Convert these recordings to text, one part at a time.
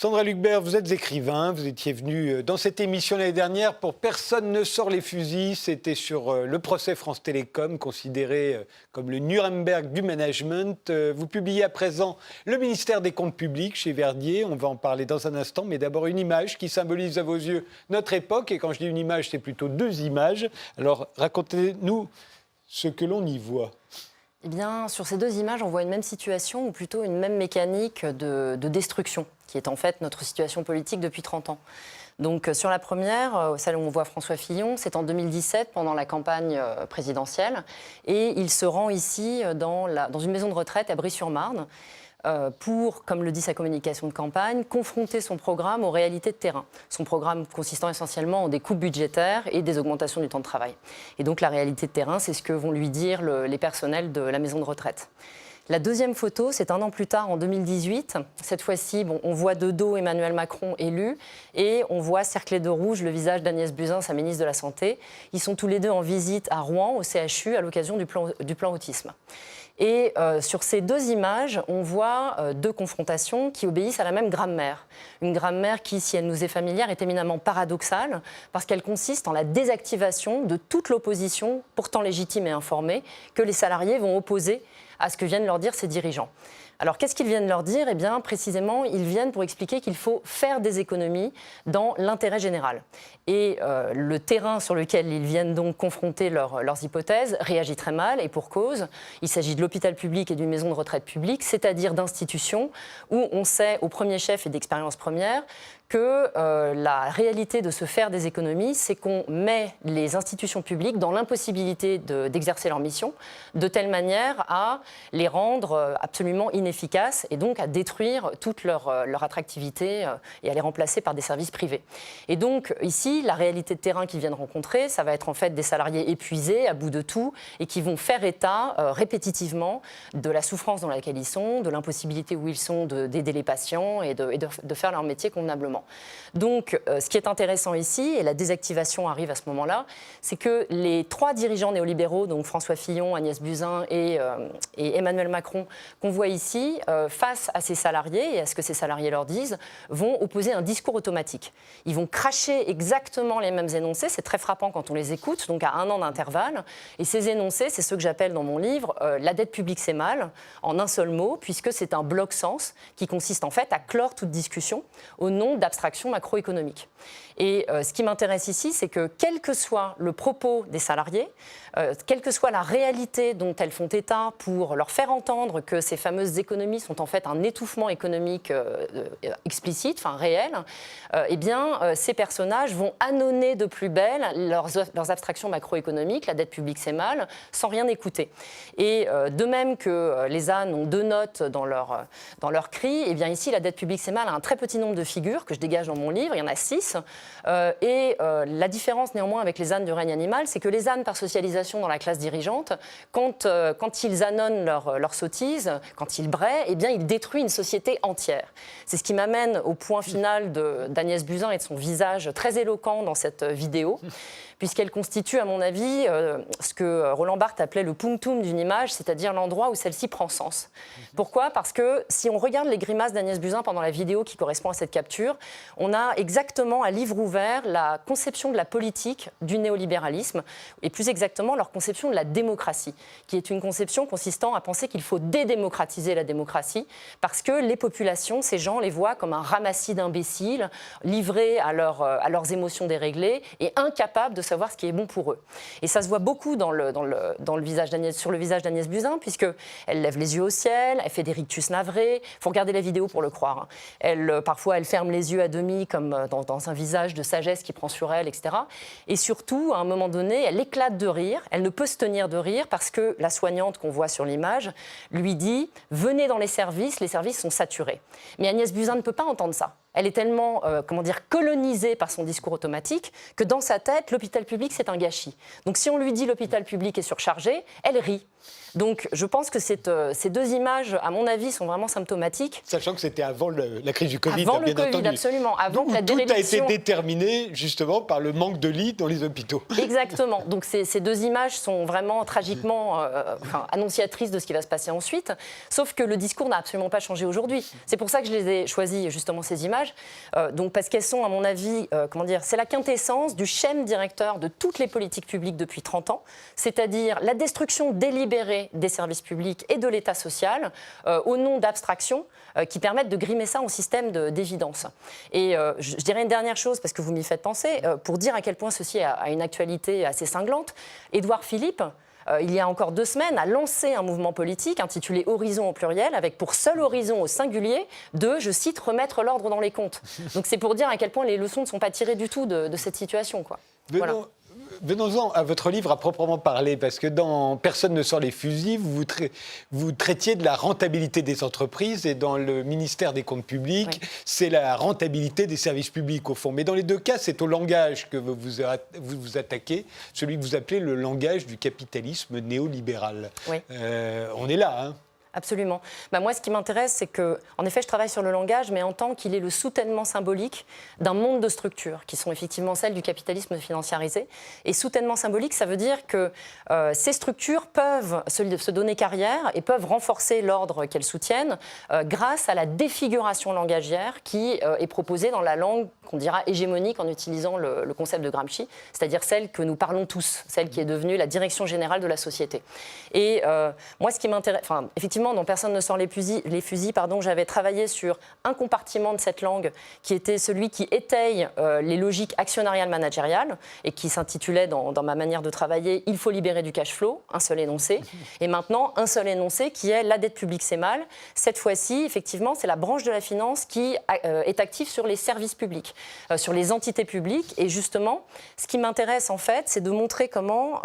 Sandra Lucbert, vous êtes écrivain, vous étiez venue dans cette émission l'année dernière pour Personne ne sort les fusils. C'était sur le procès France Télécom, considéré comme le Nuremberg du management. Vous publiez à présent Le ministère des Comptes publics chez Verdier. On va en parler dans un instant, mais d'abord une image qui symbolise à vos yeux notre époque. Et quand je dis une image, c'est plutôt deux images. Alors racontez-nous ce que l'on y voit. Eh bien, sur ces deux images, on voit une même situation, ou plutôt une même mécanique de destruction, qui est en fait notre situation politique depuis 30 ans. Donc, sur la première, celle où on voit François Fillon, c'est en 2017, pendant la campagne présidentielle, et il se rend ici dans une maison de retraite à Bry-sur-Marne, pour, comme le dit sa communication de campagne, confronter son programme aux réalités de terrain. Son programme consistant essentiellement en des coupes budgétaires et des augmentations du temps de travail. Et donc la réalité de terrain, c'est ce que vont lui dire les personnels de la maison de retraite. La deuxième photo, c'est un an plus tard, en 2018. Cette fois-ci, on voit de dos Emmanuel Macron élu et on voit cerclé de rouge le visage d'Agnès Buzyn, sa ministre de la Santé. Ils sont tous les deux en visite à Rouen, au CHU, à l'occasion du plan autisme. Et sur ces deux images, on voit deux confrontations qui obéissent à la même grammaire. Une grammaire qui, si elle nous est familière, est éminemment paradoxale parce qu'elle consiste en la désactivation de toute l'opposition, pourtant légitime et informée, que les salariés vont opposer à ce que viennent leur dire ces dirigeants. Alors, qu'est-ce qu'ils viennent leur dire ? Eh bien, précisément, ils viennent pour expliquer qu'il faut faire des économies dans l'intérêt général. Et le terrain sur lequel ils viennent donc confronter leurs hypothèses réagit très mal, et pour cause. Il s'agit de l'hôpital public et d'une maison de retraite publique, c'est-à-dire d'institutions où on sait, au premier chef et d'expérience première, que la réalité de se faire des économies, c'est qu'on met les institutions publiques dans l'impossibilité d'exercer leur mission, de telle manière à les rendre absolument inefficaces et donc à détruire toute leur attractivité et à les remplacer par des services privés. Et donc ici, la réalité de terrain qu'ils viennent rencontrer, ça va être en fait des salariés épuisés, à bout de tout, et qui vont faire état répétitivement de la souffrance dans laquelle ils sont, de l'impossibilité où ils sont d'aider les patients et de faire leur métier convenablement. Donc, ce qui est intéressant ici, et la désactivation arrive à ce moment-là, c'est que les trois dirigeants néolibéraux, donc François Fillon, Agnès Buzyn et Emmanuel Macron, qu'on voit ici, face à ces salariés et à ce que ces salariés leur disent, vont opposer un discours automatique. Ils vont cracher exactement les mêmes énoncés, c'est très frappant quand on les écoute, donc à 1 an d'intervalle. Et ces énoncés, c'est ceux que j'appelle dans mon livre la dette publique c'est mal, en un seul mot, puisque c'est un bloc-sens qui consiste en fait à clore toute discussion au nom d'abstraction macroéconomique. Et ce qui m'intéresse ici, c'est que quel que soit le propos des salariés, quelle que soit la réalité dont elles font état pour leur faire entendre que ces fameuses économies sont en fait un étouffement économique explicite, enfin réel, eh bien ces personnages vont annoncer de plus belle leurs abstractions macroéconomiques, la dette publique c'est mal, sans rien écouter. Et de même que les ânes ont deux notes dans leur cri, eh bien ici la dette publique c'est mal a un très petit nombre de figures que je dégage dans mon livre, il y en a 6. La différence néanmoins avec les ânes du règne animal, c'est que les ânes par socialisation dans la classe dirigeante, quand ils annonnent leur sottise, quand ils braient, eh bien ils détruisent une société entière. C'est ce qui m'amène au point final d'Agnès Buzyn et de son visage très éloquent dans cette vidéo, puisqu'elle constitue, à mon avis, ce que Roland Barthes appelait le punctum d'une image, c'est-à-dire l'endroit où celle-ci prend sens. Pourquoi ? Parce que si on regarde les grimaces d'Agnès Buzyn pendant la vidéo qui correspond à cette capture, on a exactement à livre ouvert la conception de la politique du néolibéralisme, et plus exactement leur conception de la démocratie, qui est une conception consistant à penser qu'il faut dédémocratiser la démocratie, parce que les populations, ces gens les voient comme un ramassis d'imbéciles, livrés à leurs émotions déréglées et incapables de savoir ce qui est bon pour eux. Et ça se voit beaucoup sur le visage d'Agnès Buzyn, puisqu'elle lève les yeux au ciel, elle fait des rictus navrés. Il faut regarder la vidéo pour le croire. Parfois, elle ferme les yeux à demi, comme dans un visage de sagesse qui prend sur elle, etc. Et surtout, à un moment donné, elle éclate de rire. Elle ne peut se tenir de rire parce que la soignante qu'on voit sur l'image lui dit « Venez dans les services sont saturés ». Mais Agnès Buzyn ne peut pas entendre ça. Elle est tellement, colonisée par son discours automatique que dans sa tête, l'hôpital public, c'est un gâchis. Donc si on lui dit l'hôpital public est surchargé, elle rit. Donc je pense que ces deux images, à mon avis, sont vraiment symptomatiques. Sachant que c'était avant la crise du Covid, avant bien le Covid, entendu. Absolument. Avant que la tout a déréliction... été déterminé justement par le manque de lits dans les hôpitaux. Exactement. Donc ces deux images sont vraiment tragiquement annonciatrices de ce qui va se passer ensuite. Sauf que le discours n'a absolument pas changé aujourd'hui. C'est pour ça que je les ai choisies, justement, ces images. images. Donc parce qu'elles sont, à mon avis, c'est la quintessence du schème directeur de toutes les politiques publiques depuis 30 ans, c'est-à-dire la destruction délibérée des services publics et de l'État social au nom d'abstractions qui permettent de grimer ça en système d'évidence. Et je dirais une dernière chose, parce que vous m'y faites penser, pour dire à quel point ceci a une actualité assez cinglante. Édouard Philippe, il y a encore 2 semaines, a lancé un mouvement politique intitulé Horizon au pluriel, avec pour seul horizon au singulier de, je cite, remettre l'ordre dans les comptes. Donc c'est pour dire à quel point les leçons ne sont pas tirées du tout de cette situation, quoi. Voilà. Venons-en à votre livre à proprement parler, parce que dans Personne ne sort les fusils, vous traitiez de la rentabilité des entreprises, et dans le ministère des Comptes publics, c'est la rentabilité des services publics, au fond. Mais dans les 2 cas, c'est au langage que vous vous attaquez, celui que vous appelez le langage du capitalisme néolibéral. Oui. On est là, hein. Absolument. Moi, ce qui m'intéresse, c'est que, en effet, je travaille sur le langage, mais en tant qu'il est le soutènement symbolique d'un monde de structures, qui sont effectivement celles du capitalisme financiarisé. Et soutènement symbolique, ça veut dire que ces structures peuvent se donner carrière et peuvent renforcer l'ordre qu'elles soutiennent grâce à la défiguration langagière qui est proposée dans la langue qu'on dira hégémonique en utilisant le concept de Gramsci, c'est-à-dire celle que nous parlons tous, celle qui est devenue la direction générale de la société. Et moi, ce qui m'intéresse, effectivement, dans Personne ne sort les fusils, j'avais travaillé sur un compartiment de cette langue qui était celui qui étaye les logiques actionnariales managériales et qui s'intitulait dans ma manière de travailler « Il faut libérer du cash flow », un seul énoncé. Et maintenant, un seul énoncé qui est « La dette publique, c'est mal ». Cette fois-ci, effectivement, c'est la branche de la finance qui est active sur les services publics, sur les entités publiques. Et justement, ce qui m'intéresse, en fait, c'est de montrer comment,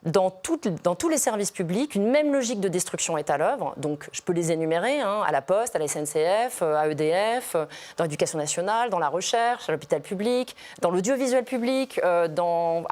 dans tous les services publics, une même logique de destruction est à l'œuvre. Donc, je peux les énumérer, à la Poste, à la SNCF, à EDF, dans l'Éducation nationale, dans la recherche, à l'hôpital public, dans l'audiovisuel public, à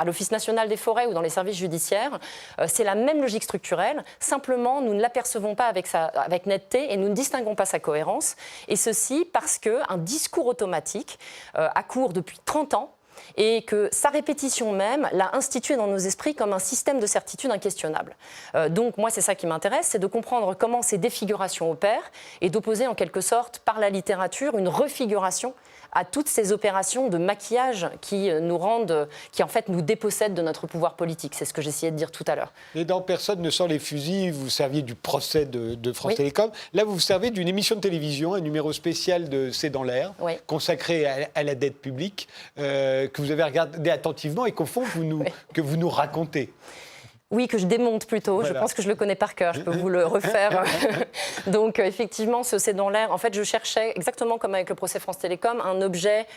l'Office national des forêts ou dans les services judiciaires. C'est la même logique structurelle. Simplement, nous ne l'apercevons pas avec netteté et nous ne distinguons pas sa cohérence. Et ceci parce qu'un discours automatique accourt depuis 30 ans et que sa répétition même l'a institué dans nos esprits comme un système de certitude inquestionnable. Donc moi, c'est ça qui m'intéresse, c'est de comprendre comment ces défigurations opèrent et d'opposer en quelque sorte par la littérature une refiguration à toutes ces opérations de maquillage qui en fait nous dépossèdent de notre pouvoir politique. C'est ce que j'essayais de dire tout à l'heure. Et dans Personne ne sort les fusils, vous serviez du procès de France Télécom. Là, vous vous servez d'une émission de télévision, un numéro spécial de C'est dans l'air, consacré à la dette publique, que vous avez regardé attentivement et qu'au fond, que vous nous racontez. Oui, que je démonte plutôt. Voilà. Je pense que je le connais par cœur. Je peux vous le refaire. Donc, effectivement, ce C'est dans l'air. En fait, je cherchais, exactement comme avec le procès France Télécom, un objet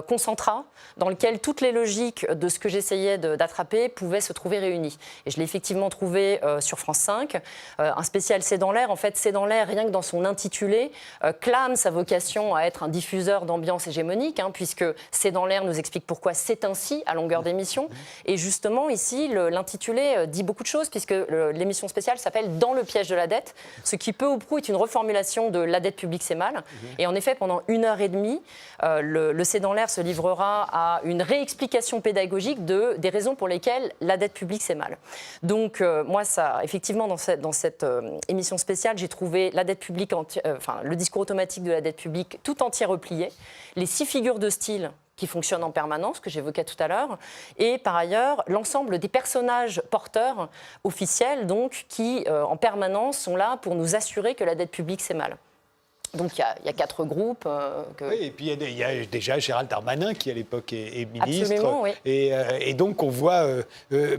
concentrat dans lequel toutes les logiques de ce que j'essayais d'attraper pouvaient se trouver réunies. Et je l'ai effectivement trouvé sur France 5. Un spécial C'est dans l'air. En fait, C'est dans l'air, rien que dans son intitulé, clame sa vocation à être un diffuseur d'ambiance hégémonique, puisque C'est dans l'air nous explique pourquoi c'est ainsi à longueur d'émission. Et justement, ici, l'intitulé dit beaucoup de choses, puisque l'émission spéciale s'appelle « Dans le piège de la dette », ce qui peu ou prou est une reformulation de « La dette publique, c'est mal ». Et en effet, pendant 1h30, le C'est dans l'air se livrera à une réexplication pédagogique des raisons pour lesquelles la dette publique, c'est mal. Donc, moi, effectivement, dans cette émission spéciale, j'ai trouvé la dette publique, le discours automatique de la dette publique tout entier replié, les 6 figures de style qui fonctionnent en permanence, que j'évoquais tout à l'heure, et par ailleurs, l'ensemble des personnages porteurs officiels, donc, qui, en permanence, sont là pour nous assurer que la dette publique, c'est mal. Donc, il y a 4 groupes. Oui, et puis il y a déjà Gérald Darmanin, qui à l'époque est ministre. Absolument, oui. Et donc, on voit,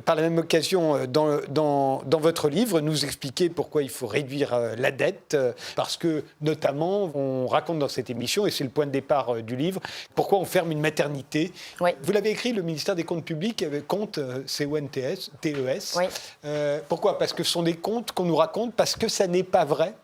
par la même occasion, dans votre livre, nous expliquer pourquoi il faut réduire la dette, parce que, notamment, on raconte dans cette émission, et c'est le point de départ du livre, pourquoi on ferme une maternité. Oui. Vous l'avez écrit, le ministère des Comptes publics, compte CONTES. Oui. Pourquoi ? Parce que ce sont des comptes qu'on nous raconte, parce que ça n'est pas vrai.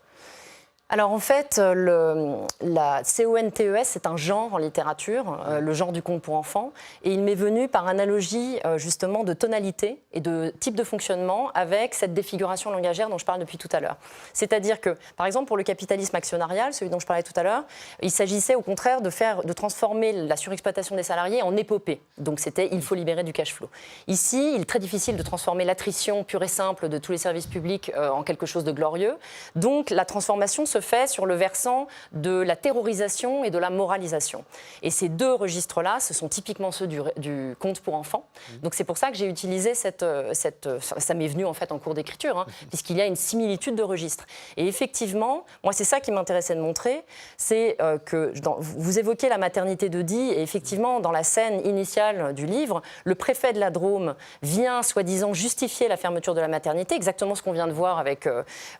Alors en fait, la CONTES, c'est un genre en littérature, le genre du conte pour enfants, et il m'est venu par analogie justement de tonalité et de type de fonctionnement avec cette défiguration langagière dont je parle depuis tout à l'heure. C'est-à-dire que, par exemple, pour le capitalisme actionnarial, celui dont je parlais tout à l'heure, il s'agissait au contraire de transformer la surexploitation des salariés en épopée. Donc c'était « il faut libérer du cash flow ». Ici, il est très difficile de transformer l'attrition pure et simple de tous les services publics en quelque chose de glorieux. Donc la transformation se se fait sur le versant de la terrorisation et de la moralisation. Et ces deux registres-là, ce sont typiquement ceux du conte pour enfants. Donc c'est pour ça que j'ai utilisé ça m'est venu en fait en cours d'écriture, puisqu'il y a une similitude de registres. Et effectivement, moi c'est ça qui m'intéressait de montrer, c'est que vous évoquez la maternité d'Oedipe, et effectivement dans la scène initiale du livre, le préfet de la Drôme vient soi-disant justifier la fermeture de la maternité, exactement ce qu'on vient de voir avec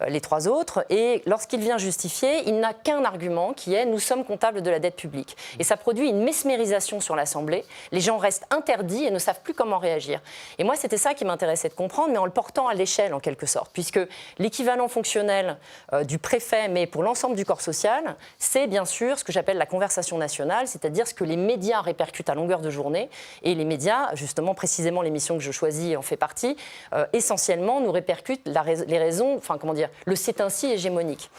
les trois autres, et lorsqu'il vient justifier, il n'a qu'un argument qui est « nous sommes comptables de la dette publique ». Et ça produit une mesmérisation sur l'Assemblée, les gens restent interdits et ne savent plus comment réagir. Et moi c'était ça qui m'intéressait de comprendre, mais en le portant à l'échelle en quelque sorte, puisque l'équivalent fonctionnel du préfet, mais pour l'ensemble du corps social, c'est bien sûr ce que j'appelle la conversation nationale, c'est-à-dire ce que les médias répercutent à longueur de journée, et les médias, justement précisément l'émission que je choisis en fait partie, essentiellement nous répercutent les raisons, enfin comment dire, le c'est ainsi hégémonique.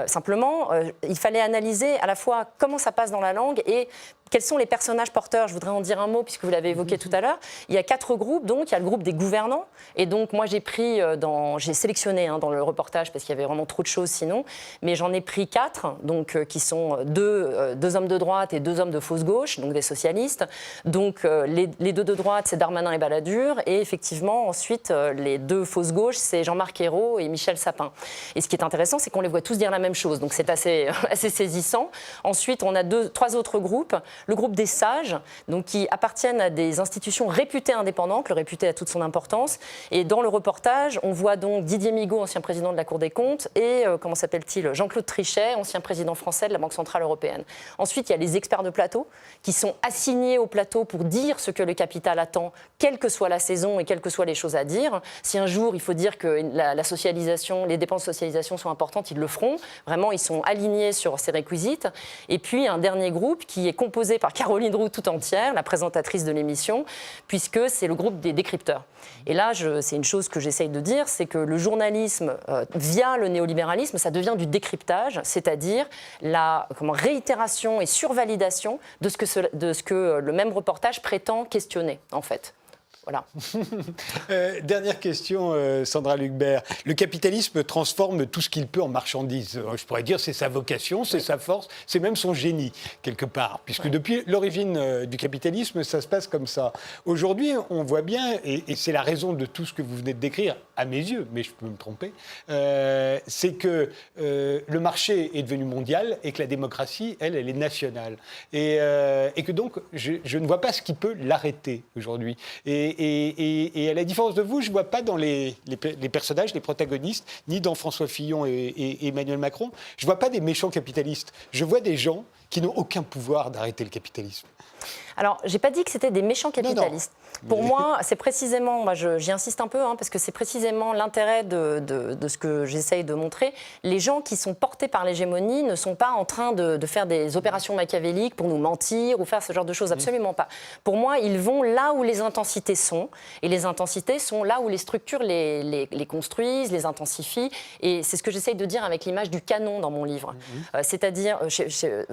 Simplement, il fallait analyser à la fois comment ça passe dans la langue et quels sont les personnages porteurs. Je voudrais en dire un mot puisque vous l'avez évoqué tout à l'heure. Il y a 4 groupes, donc il y a le groupe des gouvernants, et donc moi j'ai sélectionné dans le reportage parce qu'il y avait vraiment trop de choses sinon, mais j'en ai pris 4, donc qui sont deux hommes de droite et 2 hommes de fausse gauche, donc des socialistes. Donc les 2 de droite, c'est Darmanin et Balladur, et effectivement ensuite les 2 fausses gauches, c'est Jean-Marc Ayrault et Michel Sapin. Et ce qui est intéressant, c'est qu'on les voit tous dire la même chose, donc c'est assez saisissant. Ensuite, on a 3 autres groupes. Le groupe des sages, donc, qui appartiennent à des institutions réputées indépendantes, le réputé a toute son importance. Et dans le reportage, on voit donc Didier Migaud, ancien président de la Cour des comptes, et comment s'appelle-t-il, Jean-Claude Trichet, ancien président français de la Banque centrale européenne. Ensuite, il y a les experts de plateau, qui sont assignés au plateau pour dire ce que le capital attend, quelle que soit la saison et quelles que soient les choses à dire. Si un jour, il faut dire que la socialisation, les dépenses de socialisation sont importantes, ils le feront. Vraiment, ils sont alignés sur ces réquisites. Et puis, un dernier groupe qui est composé par Caroline Roux tout entière, la présentatrice de l'émission, puisque c'est le groupe des décrypteurs. Et là, c'est une chose que j'essaye de dire, c'est que le journalisme, via le néolibéralisme, ça devient du décryptage, c'est-à-dire la réitération et survalidation de ce que le même reportage prétend questionner, en fait. Voilà. Dernière question, Sandra Lucbert. Le capitalisme transforme tout ce qu'il peut en marchandises. Je pourrais dire c'est sa vocation, c'est sa force, c'est même son génie, quelque part. Puisque depuis l'origine du capitalisme, ça se passe comme ça. Aujourd'hui, on voit bien, et c'est la raison de tout ce que vous venez de décrire, à mes yeux, mais je peux me tromper, c'est que le marché est devenu mondial et que la démocratie, elle est nationale. Et que donc, je ne vois pas ce qui peut l'arrêter aujourd'hui. Et à la différence de vous, je ne vois pas dans les personnages, les protagonistes, ni dans François Fillon et Emmanuel Macron, je ne vois pas des méchants capitalistes. Je vois des gens qui n'ont aucun pouvoir d'arrêter le capitalisme. Alors, je n'ai pas dit que c'était des méchants capitalistes. Non. Pour moi, c'est précisément, j'y insiste un peu, parce que c'est précisément l'intérêt de ce que j'essaye de montrer. Les gens qui sont portés par l'hégémonie ne sont pas en train de faire des opérations machiavéliques pour nous mentir ou faire ce genre de choses, absolument pas. Pour moi, ils vont là où les intensités sont, et les intensités sont là où les structures les construisent, les intensifient, et c'est ce que j'essaye de dire avec l'image du canon dans mon livre. C'est-à-dire,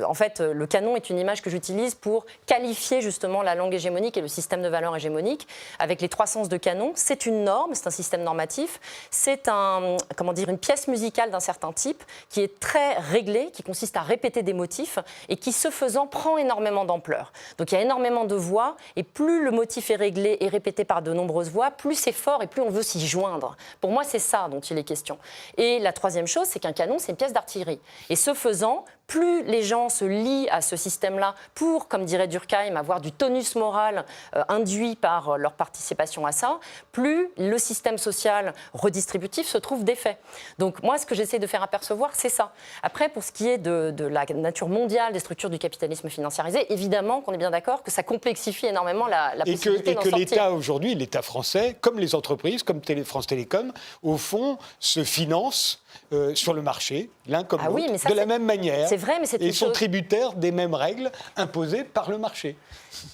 en fait, le canon est une image que j'utilise pour qualifier justement la langue hégémonique et le système de valeurs hégémonique avec les 3 sens de canon. C'est une norme, c'est un système normatif, c'est une pièce musicale d'un certain type qui est très réglée, qui consiste à répéter des motifs et qui, ce faisant, prend énormément d'ampleur. Donc il y a énormément de voix et plus le motif est réglé et répété par de nombreuses voix, plus c'est fort et plus on veut s'y joindre. Pour moi, c'est ça dont il est question. Et la 3e chose, c'est qu'un canon, c'est une pièce d'artillerie. Et ce faisant, plus les gens se lient à ce système-là pour, comme dirait Durkheim, avoir du tonus moral induit par leur participation à ça, plus le système social redistributif se trouve défait. Donc moi, ce que j'essaie de faire apercevoir, c'est ça. Après, pour ce qui est de la nature mondiale des structures du capitalisme financiarisé, évidemment qu'on est bien d'accord que ça complexifie énormément la possibilité d'en sortir. Et que l'État aujourd'hui, l'État français, comme les entreprises, comme France Télécom, au fond, se finance sur le marché, l'un comme l'autre, de la même manière. C'est vrai, mais c'est et sont tributaires des mêmes règles imposées par le marché.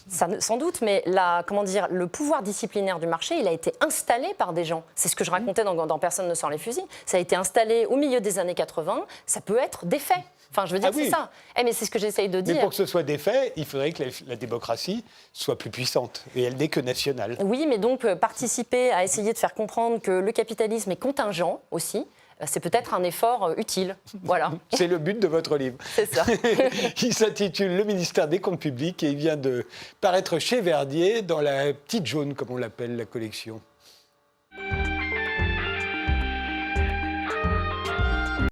Ça, sans doute, mais le pouvoir disciplinaire du marché, il a été installé par des gens. C'est ce que je racontais dans Personne ne sort les fusils. Ça a été installé au milieu des années 80. Ça peut être défait. Enfin, je veux dire, Ah oui. c'est ça. Mais c'est ce que j'essaye de Mais dire. pour que ce soit des faits, il faudrait que la démocratie soit plus puissante. Et elle n'est que nationale. Oui, mais donc participer à essayer de faire comprendre que le capitalisme est contingent aussi, c'est peut-être un effort utile. Voilà. C'est le but de votre livre. C'est ça. Il s'intitule Le ministère des Comptes publics et il vient de paraître chez Verdier dans la petite jaune, comme on l'appelle, la collection.